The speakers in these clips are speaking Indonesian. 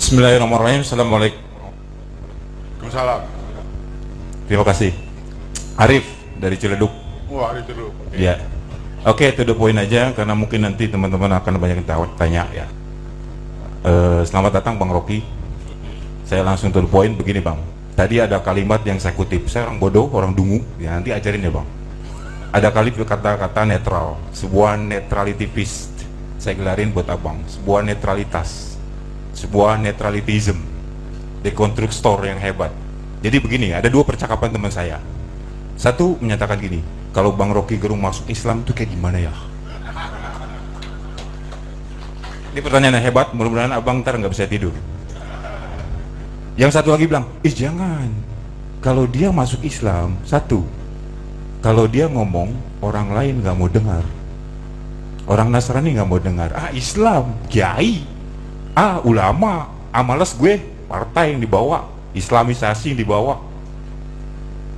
Bismillahirrahmanirrahim. Assalamualaikum. Waalaikumsalam. Terima kasih. Arif dari Ciledug. Wah, itu dulu. Ya. Oke, to the point aja karena mungkin nanti teman-teman akan banyak yang tanya ya. Selamat datang Bang Rocky. Saya langsung to the point begini Bang. Tadi ada kalimat yang saya kutip. Saya orang bodoh, orang dungu. Ya nanti ajarin ya Bang. Ada kata-kata netral, sebuah neutrality piece. Saya gelarin buat Abang, sebuah netralitas, sebuah neutralitism, dekonstruktor yang hebat. Jadi begini, ada dua percakapan teman saya. Satu menyatakan gini, kalau Bang Rocky Gerung masuk Islam itu kayak gimana ya? Ini pertanyaan yang hebat, mudah-mudahan Abang ntar nggak bisa tidur. Yang satu lagi bilang, jangan. Kalau dia masuk Islam, satu, kalau dia ngomong, orang lain nggak mau dengar. Orang Nasrani nggak mau dengar. Islam, kiai, ulama, males gue, partai yang dibawa, Islamisasi yang dibawa.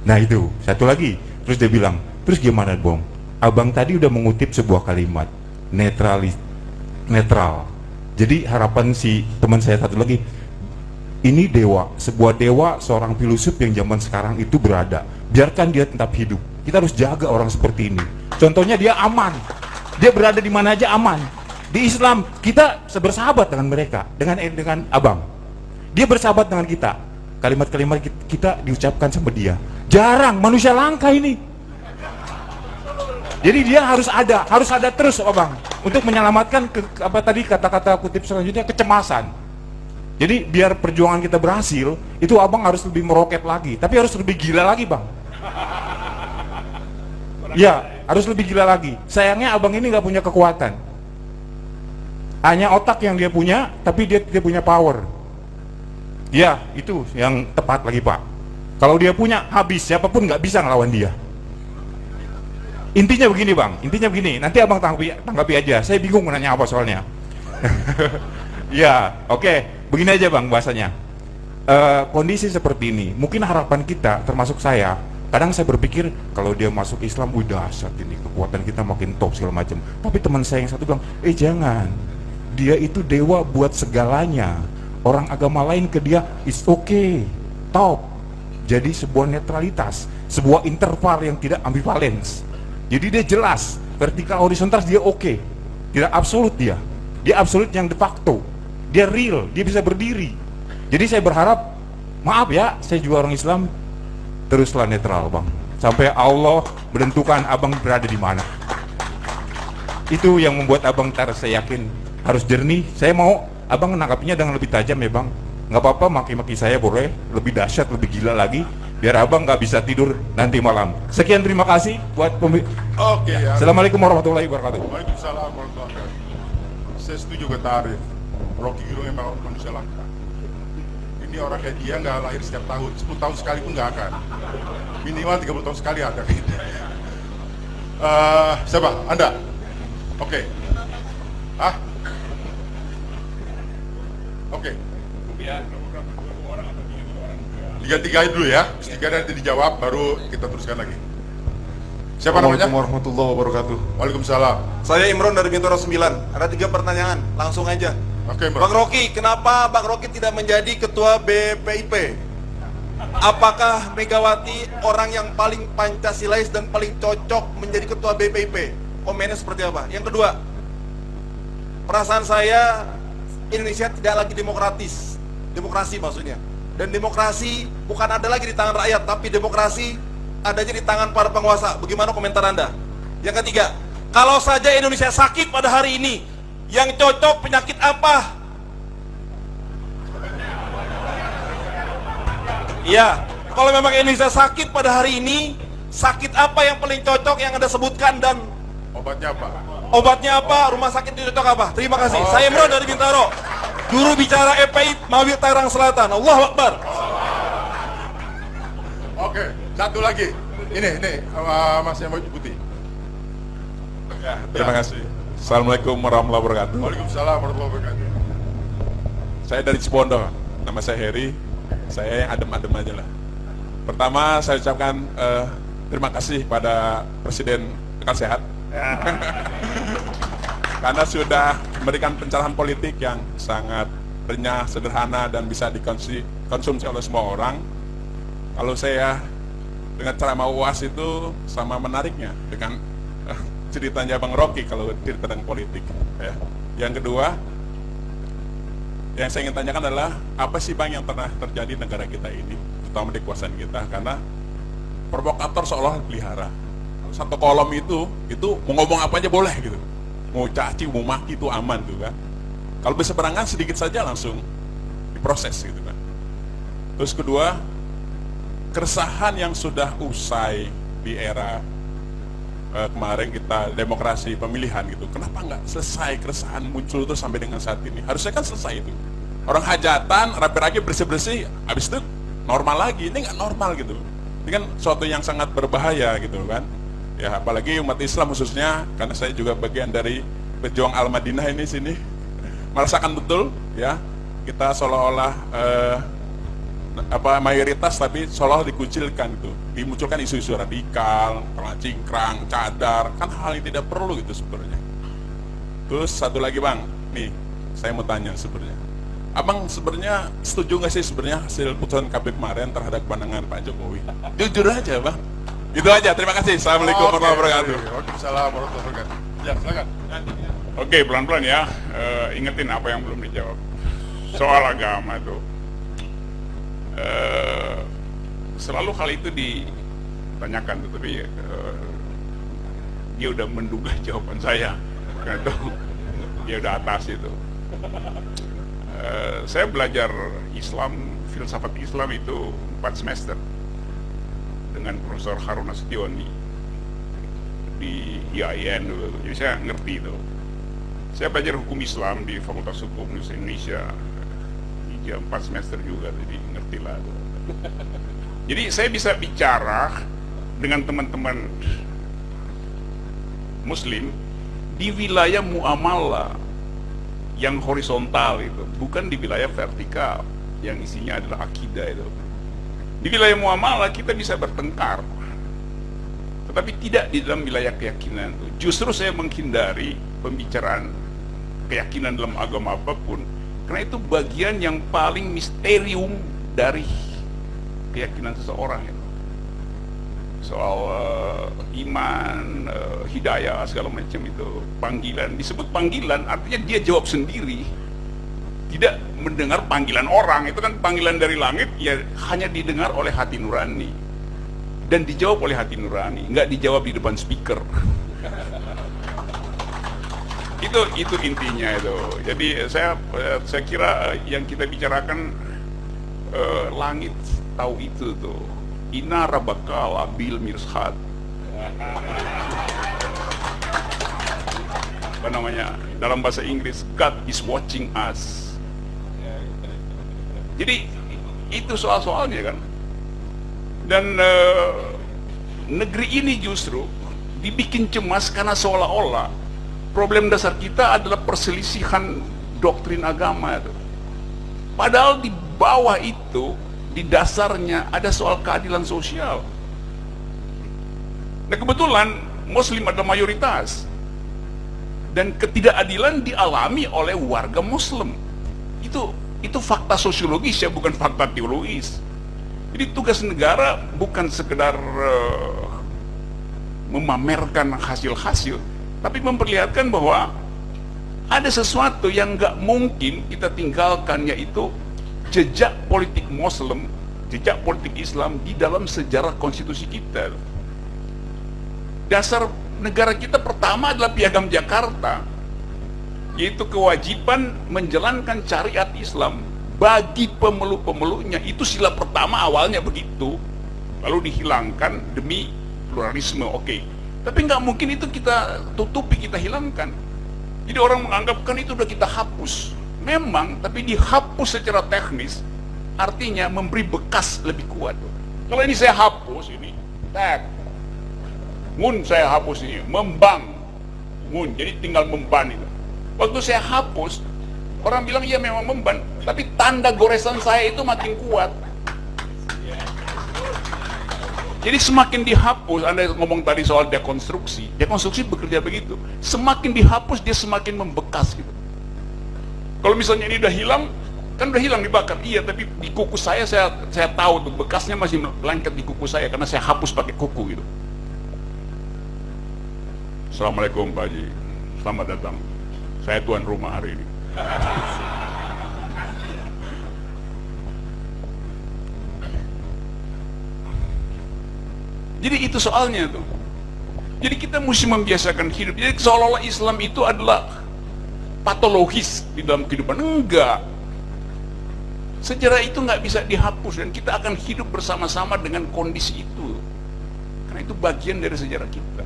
Nah itu, satu lagi. Terus dia bilang, terus gimana Bang? Abang tadi udah mengutip sebuah kalimat, netral. Jadi harapan si teman saya satu lagi, ini dewa, sebuah dewa, seorang filosof yang zaman sekarang itu berada. Biarkan dia tetap hidup. Kita harus jaga orang seperti ini. Contohnya dia aman. Dia berada di mana aja aman. Di Islam kita bersahabat dengan mereka, dengan Abang. Dia bersahabat dengan kita. Kalimat-kalimat kita diucapkan sama dia. Jarang, manusia langka ini. Jadi dia harus ada terus Abang untuk menyelamatkan tadi kata-kata kutip selanjutnya, kecemasan. Jadi biar perjuangan kita berhasil, itu Abang harus lebih meroket lagi, tapi harus lebih gila lagi Bang. Ya, harus lebih gila lagi. Sayangnya Abang ini nggak punya kekuatan. Hanya otak yang dia punya, tapi dia tidak punya power. Ya, itu yang tepat lagi Pak. Kalau dia punya, habis, siapapun nggak bisa ngelawan dia. Intinya begini Bang, intinya begini. Nanti Abang tanggapi aja. Saya bingung menanya apa soalnya. Ya, oke. Begini aja Bang bahasanya. Kondisi seperti ini, mungkin harapan kita, termasuk saya, kadang saya berpikir kalau dia masuk Islam, udah saat ini kekuatan kita makin top segala macam. Tapi teman saya yang satu bilang, jangan. Dia itu dewa buat segalanya. Orang agama lain ke dia is okay, top. Jadi sebuah netralitas, sebuah interval yang tidak ambivalens. Jadi dia jelas, vertikal horizontal dia oke. Tidak absolut dia. Dia absolut yang de facto. Dia real, dia bisa berdiri. Jadi saya berharap, maaf ya, saya juga orang Islam, teruslah netral Bang. Sampai Allah menentukan Abang berada di mana. Itu yang membuat Abang ntar saya yakin harus jernih. Saya mau Abang menangkapinya dengan lebih tajam ya Bang. Nggak apa-apa maki-maki saya boleh, lebih dahsyat, lebih gila lagi, biar Abang nggak bisa tidur nanti malam. Sekian, terima kasih buat Oke ya. Assalamualaikum warahmatullahi wabarakatuh. Waalaikumsalam warahmatullahi wabarakatuh. Saya setuju kata Arif. Rocky Gerung memang manusia langka. Ini orang kayak dia nggak lahir setiap tahun, 10 tahun sekali pun nggak akan. Minimal 30 tahun sekali ada. Siapa? Anda? Oke. Oke. Tiga dulu ya. Tiga nanti dijawab, baru kita teruskan lagi. Siapa namanya? Assalamualaikum warahmatullahi wabarakatuh. Waalaikumsalam. Saya Imron dari Bintaro 9. Ada 3 pertanyaan, langsung aja. Oke, Bang Rocky, kenapa Bang Rocky tidak menjadi ketua BPIP? Apakah Megawati orang yang paling Pancasilais dan paling cocok menjadi ketua BPIP? Komennya seperti apa? Yang kedua, perasaan saya Indonesia tidak lagi demokrasi maksudnya. Dan demokrasi bukan ada lagi di tangan rakyat, tapi demokrasi adanya di tangan para penguasa. Bagaimana komentar Anda? Yang ketiga, kalau saja Indonesia sakit pada hari ini, yang cocok penyakit apa? Iya, kalau memang Indonesia sakit pada hari ini, sakit apa yang paling cocok yang Anda sebutkan dan Obatnya apa? obatnya apa? Rumah sakit itu cocok apa? Terima kasih. Saya Imron dari Bintaro. Juru bicara EPI Mawir Tangerang Selatan. Allahu Akbar. Oke, satu lagi. Ini Mas yang baju putih. Ya, terima kasih. Assalamualaikum warahmatullahi wabarakatuh. Waalaikumsalam warahmatullahi wabarakatuh. Saya dari Cipondo. Nama saya Heri. Saya yang adem-adem aja lah. Pertama saya ucapkan terima kasih pada Presiden Kekal Sehat. Karena sudah memberikan pencerahan politik yang sangat renyah, sederhana, dan bisa dikonsumsi oleh semua orang. Kalau saya dengan ceramah UAS itu sama menariknya dengan ceritanya Bang Rocky kalau cerita tentang politik. Ya. Yang kedua, yang saya ingin tanyakan adalah apa sih Bang yang pernah terjadi di negara kita ini, terutama di kekuasaan kita, karena provokator seolah pelihara. Satu kolom itu mau ngomong apa aja boleh gitu, mau caci, mau maki itu aman tuh kan. Kalau berseberangan sedikit saja langsung diproses gitu kan. Terus kedua, keresahan yang sudah usai di era kemarin kita demokrasi pemilihan gitu, kenapa nggak selesai keresahan muncul terus sampai dengan saat ini? Harusnya kan selesai itu. Orang hajatan, rapi-rapi, bersih-bersih, habis itu normal lagi. Ini nggak normal gitu. Ini kan suatu yang sangat berbahaya gitu kan. Ya apalagi umat Islam khususnya, karena saya juga bagian dari pejuang Al-Madinah ini sini, merasakan betul ya kita seolah-olah mayoritas tapi seolah dikucilkan gitu, dimunculkan isu-isu radikal, cingkrang, cadar, kan hal yang tidak perlu gitu sebenarnya. Terus satu lagi Bang, nih saya mau tanya sebenarnya, Abang sebenarnya setuju nggak sih sebenarnya hasil putusan KP kemarin terhadap pandangan Pak Jokowi? Jujur aja Bang. Itu aja, terima kasih. Assalamualaikum warahmatullahi wabarakatuh. Waalaikumsalam warahmatullahi wabarakatuh. Ya, silakan. Oke, pelan-pelan ya. Ingetin apa yang belum dijawab. Soal agama itu. Selalu hal itu ditanyakan, tetapi dia udah menduga jawaban saya. Karena itu dia udah atas itu. Saya belajar Islam, filsafat Islam itu 4 semester dengan Profesor Harun Nasution di IAIN dulu. Jadi saya ngerti itu. Saya belajar hukum Islam di Fakultas Hukum Universitas Indonesia 4 semester juga, jadi ngerti lah. Jadi saya bisa bicara dengan teman-teman Muslim di wilayah muamalah yang horizontal itu, bukan di wilayah vertikal yang isinya adalah akidah itu. Di wilayah muamalah kita bisa bertengkar, tetapi tidak di dalam wilayah keyakinan itu. Justru saya menghindari pembicaraan keyakinan dalam agama apapun, karena itu bagian yang paling misterium dari keyakinan seseorang itu. Soal iman, hidayah, segala macam itu, panggilan. Disebut panggilan artinya dia jawab sendiri, tidak mendengar panggilan orang. Itu kan panggilan dari langit, ya hanya didengar oleh hati nurani dan dijawab oleh hati nurani, nggak dijawab di depan speaker. itu intinya itu. Jadi saya kira yang kita bicarakan langit tahu itu tuh. Inna rabbaka labil mirsad. Apa namanya? Dalam bahasa Inggris, God is watching us. Jadi itu soal-soalnya kan. Dan negeri ini justru dibikin cemas karena seolah-olah problem dasar kita adalah perselisihan doktrin agama itu. Padahal di bawah itu, di dasarnya ada soal keadilan sosial. Nah kebetulan Muslim adalah mayoritas, dan ketidakadilan dialami oleh warga Muslim. Itu fakta sosiologis ya, bukan fakta teologis. Jadi tugas negara bukan sekedar memamerkan hasil-hasil, tapi memperlihatkan bahwa ada sesuatu yang nggak mungkin kita tinggalkan, yaitu jejak politik Muslim, jejak politik Islam di dalam sejarah konstitusi kita. Dasar negara kita pertama adalah Piagam Jakarta, yaitu kewajiban menjalankan syariat Islam bagi pemeluk-pemeluknya. Itu sila pertama awalnya begitu, lalu dihilangkan demi pluralisme. Oke. Tapi nggak mungkin itu kita tutupi, kita hilangkan. Jadi orang menganggap kan itu udah kita hapus. Memang, tapi dihapus secara teknis, artinya memberi bekas lebih kuat. Kalau ini saya hapus ini, tag, ngun saya hapus ini, membang, ngun, jadi tinggal memban itu. Waktu saya hapus, orang bilang iya memang memban, tapi tanda goresan saya itu makin kuat. Jadi semakin dihapus, Anda ngomong tadi soal dekonstruksi bekerja begitu. Semakin dihapus dia semakin membekas gitu. Kalau misalnya ini udah hilang, Kan udah hilang dibakar. Iya, tapi di kuku saya tahu tuh bekasnya masih lengket di kuku saya karena saya hapus pakai kuku gitu. Assalamualaikum Pak Haji, selamat datang. Saya tuan rumah hari ini. Jadi itu soalnya tuh. Jadi kita mesti membiasakan hidup. Jadi seolah-olah Islam itu adalah patologis di dalam kehidupan. Enggak. Sejarah itu nggak bisa dihapus dan kita akan hidup bersama-sama dengan kondisi itu. Karena itu bagian dari sejarah kita.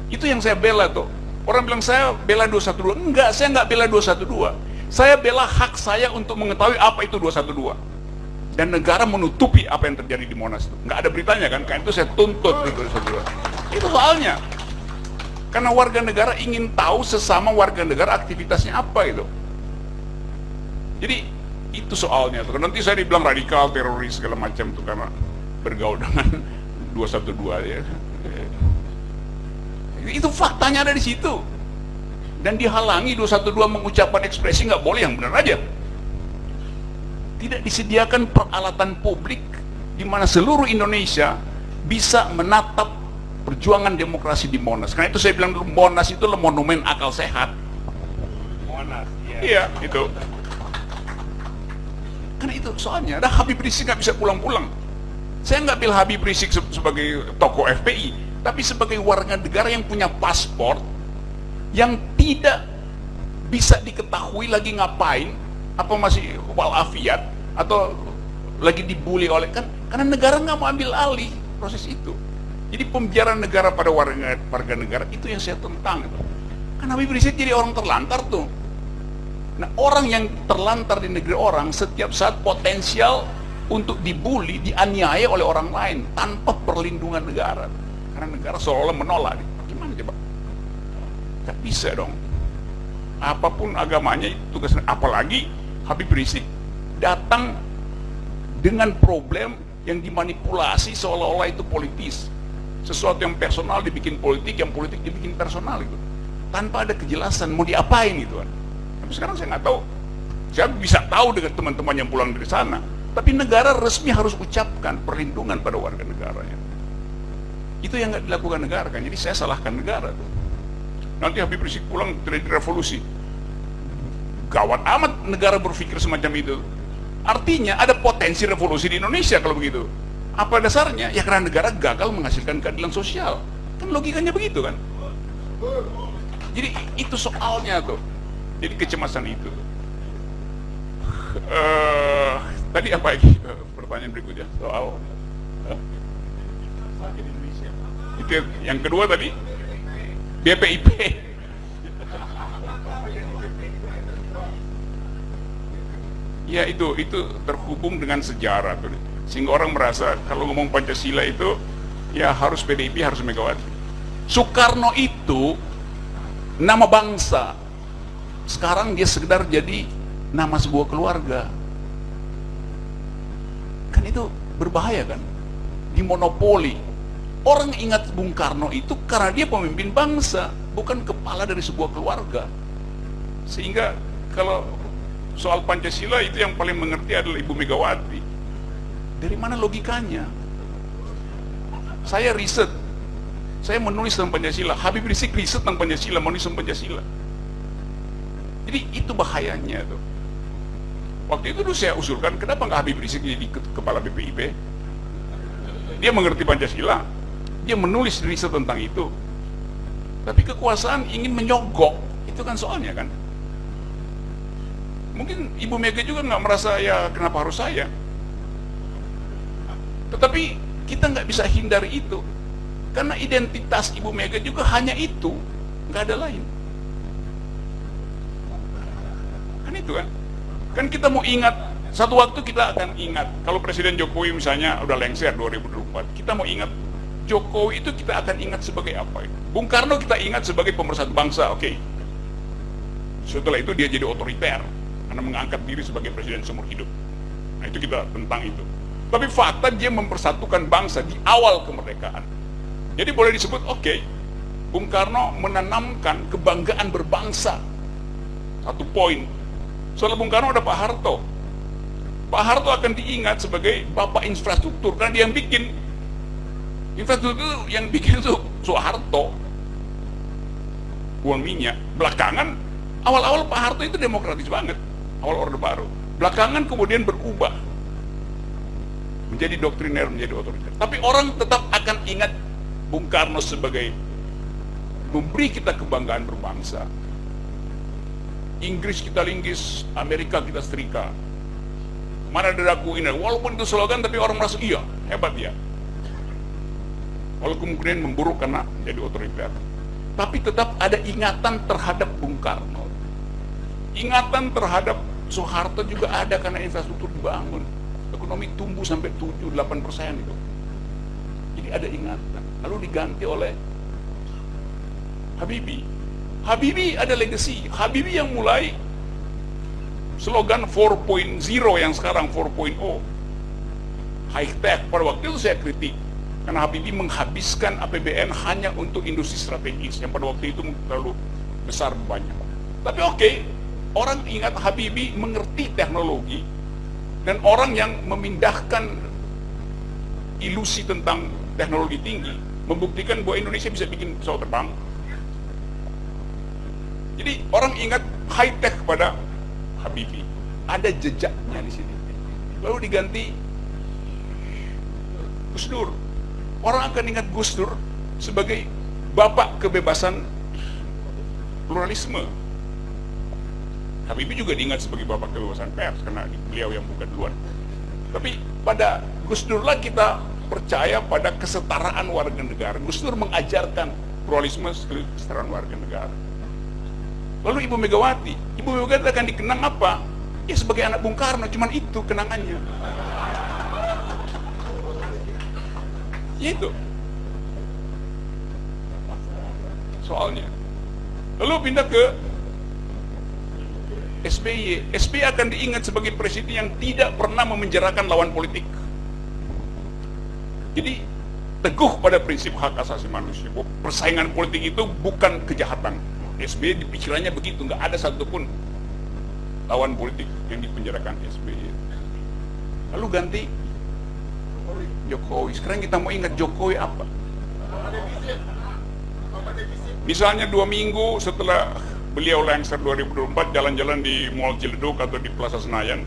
Itu yang saya bela tuh. Orang bilang saya bela 212. Enggak, saya nggak bela 212. Saya bela hak saya untuk mengetahui apa itu 212. Dan negara menutupi apa yang terjadi di Monas itu. Nggak ada beritanya kan, karena itu saya tuntut di 212. Itu soalnya. Karena warga negara ingin tahu sesama warga negara aktivitasnya apa itu. Jadi itu soalnya tuh. Nanti saya dibilang radikal, teroris segala macam tuh karena bergaul dengan 212 ya. Itu faktanya ada di situ. Dan dihalangi 212 mengucapkan ekspresi nggak boleh yang benar aja. Tidak disediakan peralatan publik di mana seluruh Indonesia bisa menatap perjuangan demokrasi di Monas. Karena itu saya bilang dulu Monas itu adalah monumen akal sehat. Monas, iya itu. Karena itu soalnya ada Habib Rizik nggak bisa pulang-pulang. Saya nggak pilih Habib Rizik sebagai tokoh FPI, tapi sebagai warga negara yang punya paspor yang tidak bisa diketahui lagi ngapain, apa masih walafiat atau lagi dibully oleh kan karena negara nggak mau ambil alih proses itu. Jadi pembiaran negara pada warga negara itu yang saya tentang. Karena Habib Rizik jadi orang terlantar tuh. Nah, orang yang terlantar di negeri orang setiap saat potensial untuk dibully, dianiaya oleh orang lain tanpa perlindungan negara. Karena negara seolah-olah menolak. Gimana coba? Gak bisa dong. Apapun agamanya itu tugasnya. Apalagi Habib Rizik datang dengan problem yang dimanipulasi seolah-olah itu politis. Sesuatu yang personal dibikin politik, yang politik dibikin personal itu. Tanpa ada kejelasan mau diapain gitu kan. Tapi sekarang saya nggak tahu. Saya bisa tahu dengan teman-teman yang pulang dari sana. Tapi negara resmi harus ucapkan perlindungan pada warga negaranya. Itu yang nggak dilakukan negara kan. Jadi saya salahkan negara tuh. Nanti Habib Rizik pulang terjadi revolusi. Gawat amat negara berpikir semacam itu. Artinya ada potensi revolusi di Indonesia kalau begitu. Apa dasarnya? Ya karena negara gagal menghasilkan keadilan sosial. Kan logikanya begitu kan? Jadi itu soalnya tuh. Jadi kecemasan itu. Tadi apa lagi pertanyaan berikutnya soal itu yang kedua tadi BPIP. Ya itu terhubung dengan sejarah tuh. Sehingga orang merasa kalau ngomong Pancasila itu ya harus PDIP, harus Megawati. Soekarno itu nama bangsa. Sekarang dia sekedar jadi nama sebuah keluarga. Kan itu berbahaya kan? Dimonopoli. Orang ingat Bung Karno itu karena dia pemimpin bangsa, bukan kepala dari sebuah keluarga. Sehingga kalau soal Pancasila itu yang paling mengerti adalah Ibu Megawati. Dari mana logikanya? Saya riset, saya menulis tentang Pancasila. Habib Rizik riset tentang Pancasila, menulis tentang Pancasila. Jadi itu bahayanya tuh. Waktu itu dulu saya usulkan, kenapa nggak Habib Rizik jadi kepala BPIP? Dia mengerti Pancasila, dia menulis riset tentang itu. Tapi kekuasaan ingin menyogok, itu kan soalnya kan. Mungkin Ibu Mega juga nggak merasa ya kenapa harus saya. Tetapi kita nggak bisa hindari itu, karena identitas Ibu Mega juga hanya itu, nggak ada lain. Kan itu kan? Kan kita mau ingat, satu waktu kita akan ingat, kalau Presiden Jokowi misalnya udah lengser 2024, kita mau ingat, Jokowi itu kita akan ingat sebagai apa? Bung Karno kita ingat sebagai pemersatu bangsa, oke. Setelah itu dia jadi otoriter, karena mengangkat diri sebagai presiden seumur hidup. Nah itu kita tentang itu. Tapi fakta dia mempersatukan bangsa di awal kemerdekaan. Jadi boleh disebut, oke, Bung Karno menanamkan kebanggaan berbangsa. Satu poin. Setelah Bung Karno ada Pak Harto. Pak Harto akan diingat sebagai bapak infrastruktur karena dia yang bikin infrastruktur, yang bikin itu Soeharto, uang minyak. Belakangan, awal-awal Pak Harto itu demokratis banget, awal Orde Baru. Belakangan kemudian berubah menjadi doktriner, menjadi otoriter. Tapi orang tetap akan ingat Bung Karno sebagai memberi kita kebanggaan berbangsa. Inggris kita linggis, Amerika kita setrika. Mana dadaku ini? Walaupun itu slogan, tapi orang merasa iya, hebat ya. Walaupun kemudian memburuk karena jadi otoriter. Tapi tetap ada ingatan terhadap Bung Karno. Ingatan terhadap Soeharto juga ada karena infrastruktur dibangun. Ekonomi tumbuh sampai 7-8% itu. Jadi ada ingatan. Lalu diganti oleh Habibie. Habibie ada legacy. Habibie yang mulai slogan 4.0 yang sekarang 4.0. High tech. Pada waktu itu saya kritik. Karena Habibie menghabiskan APBN hanya untuk industri strategis. Yang pada waktu itu terlalu besar banyak. Tapi oke, orang ingat Habibie mengerti teknologi. Dan orang yang memindahkan ilusi tentang teknologi tinggi. Membuktikan bahwa Indonesia bisa bikin pesawat terbang. Jadi orang ingat high tech pada Habibie, ada jejaknya di sini. Lalu diganti Gus Dur. Orang akan ingat Gus Dur sebagai bapak kebebasan pluralisme. Habibie juga diingat sebagai bapak kebebasan pers karena beliau yang buka duluan. Tapi pada Gus Dur lah kita percaya pada kesetaraan warga negara. Gus Dur mengajarkan pluralisme, kesetaraan warga negara. Lalu Ibu Megawati akan dikenang apa? Ya sebagai anak Bung Karno, cuman itu kenangannya. Ya itu soalnya. Lalu pindah ke SBY. SBY akan diingat sebagai presiden yang tidak pernah memenjarakan lawan politik. Jadi teguh pada prinsip hak asasi manusia. Persaingan politik itu bukan kejahatan. SBY di pikirannya begitu, nggak ada satupun lawan politik yang dipenjarakan SBY. Lalu ganti Jokowi. Sekarang kita mau ingat Jokowi apa? Misalnya 2 minggu setelah beliau lengser 2024 jalan-jalan di Mall Ciledug atau di Plaza Senayan,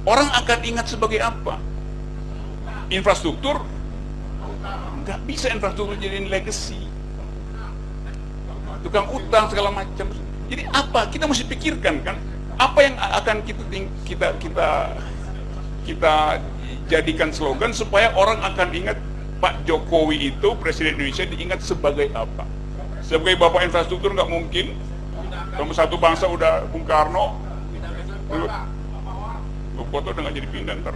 orang akan ingat sebagai apa? Infrastruktur? Nggak bisa infrastruktur jadiin legacy. Tukang utang segala macam. Jadi apa? Kita mesti pikirkan kan, apa yang akan kita jadikan slogan supaya orang akan ingat Pak Jokowi itu presiden Indonesia diingat sebagai apa? Sebagai bapak infrastruktur nggak mungkin. Nomor satu bangsa udah Bung Karno. Foto udah nggak jadi pindah ntar.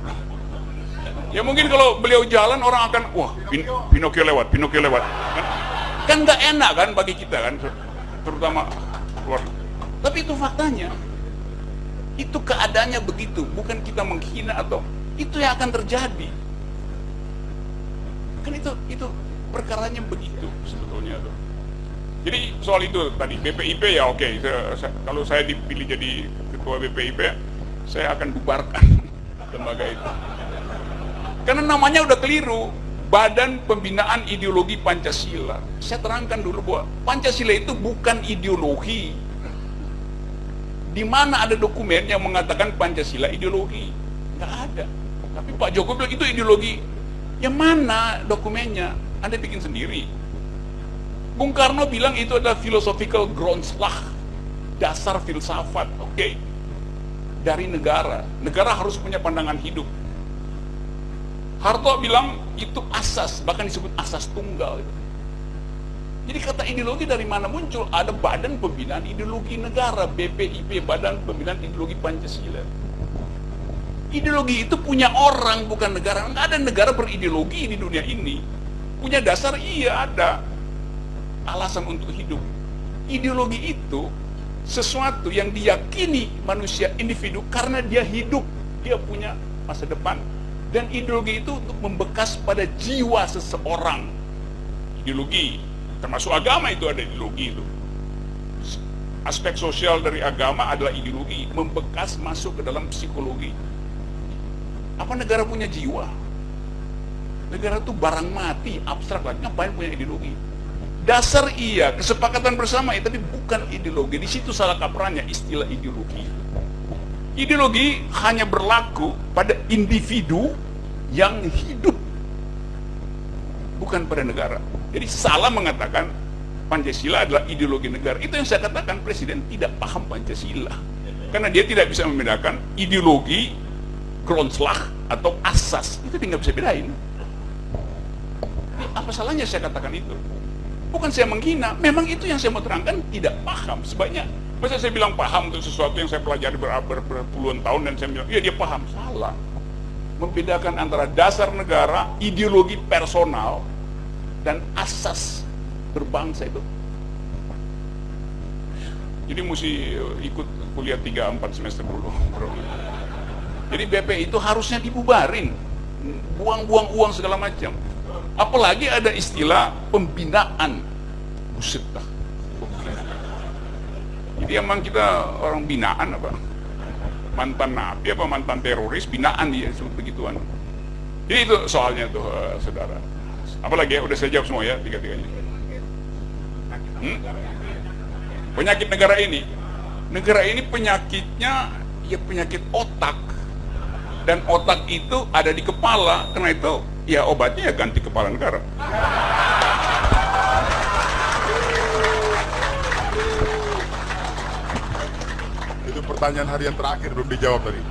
Ya mungkin kalau beliau jalan orang akan wah Pinocchio lewat. Kan nggak enak kan bagi kita kan, terutama luar. Tapi itu faktanya, itu keadaannya begitu, bukan kita menghina atau itu yang akan terjadi. Kan itu perkaranya begitu sebetulnya tuh. Jadi soal itu tadi BPIP ya oke. Kalau saya dipilih jadi ketua BPIP, saya akan bubarkan lembaga itu. Karena namanya udah keliru. Badan Pembinaan Ideologi Pancasila. Saya terangkan dulu bahwa Pancasila itu bukan ideologi. Di mana ada dokumen yang mengatakan Pancasila ideologi? Nggak ada. Tapi Pak Jokowi bilang itu ideologi. Yang mana dokumennya? Anda bikin sendiri. Bung Karno bilang itu adalah philosophical grounds lah, dasar filsafat. Oke. Dari negara. Negara harus punya pandangan hidup. Harto bilang itu asas, bahkan disebut asas tunggal. Jadi kata ideologi dari mana muncul? Ada Badan Pembinaan Ideologi Negara, BPIP, Badan Pembinaan Ideologi Pancasila. Ideologi itu punya orang, bukan negara. Nggak ada negara berideologi di dunia ini. Punya dasar, iya ada. Alasan untuk hidup. Ideologi itu sesuatu yang diyakini manusia individu karena dia hidup, dia punya masa depan. Dan ideologi itu untuk membekas pada jiwa seseorang. Ideologi, termasuk agama itu ada ideologi itu. aspek sosial dari agama adalah ideologi, membekas masuk ke dalam psikologi. Apa negara punya jiwa? Negara itu barang mati, abstrak lah, ngapain punya ideologi? Dasar iya, kesepakatan bersama ya, tapi bukan ideologi. Di situ salah kaprahnya istilah ideologi. Ideologi hanya berlaku pada individu yang hidup, bukan pada negara. Jadi salah mengatakan Pancasila adalah ideologi negara. Itu yang saya katakan, Presiden tidak paham Pancasila. Karena dia tidak bisa membedakan ideologi, grondslag, atau asas. Itu dia nggak bisa bedain. Jadi, apa salahnya saya katakan itu? Bukan saya menghina, memang itu yang saya mau terangkan, tidak paham. Sebaiknya, masa saya bilang paham untuk sesuatu yang saya pelajari berpuluhan tahun dan saya bilang, iya dia paham. Salah. Membedakan antara dasar negara, ideologi personal, dan asas berbangsa itu. Jadi mesti ikut kuliah 3-4 semester dulu, bro. Jadi BP itu harusnya dibubarin, buang-buang uang segala macam. Apalagi ada istilah pembinaan. Buset dah. Jadi emang kita orang binaan apa? Mantan napi apa mantan teroris, binaan dia sebut begituan. Jadi itu soalnya tuh saudara. Apalagi ya, udah saya jawab semua ya, tiga-tiganya. Penyakit negara ini penyakitnya ya penyakit otak, dan otak itu ada di kepala. Karena itu ya obatnya ya ganti kepala negara. Itu pertanyaan harian terakhir belum dijawab tadi.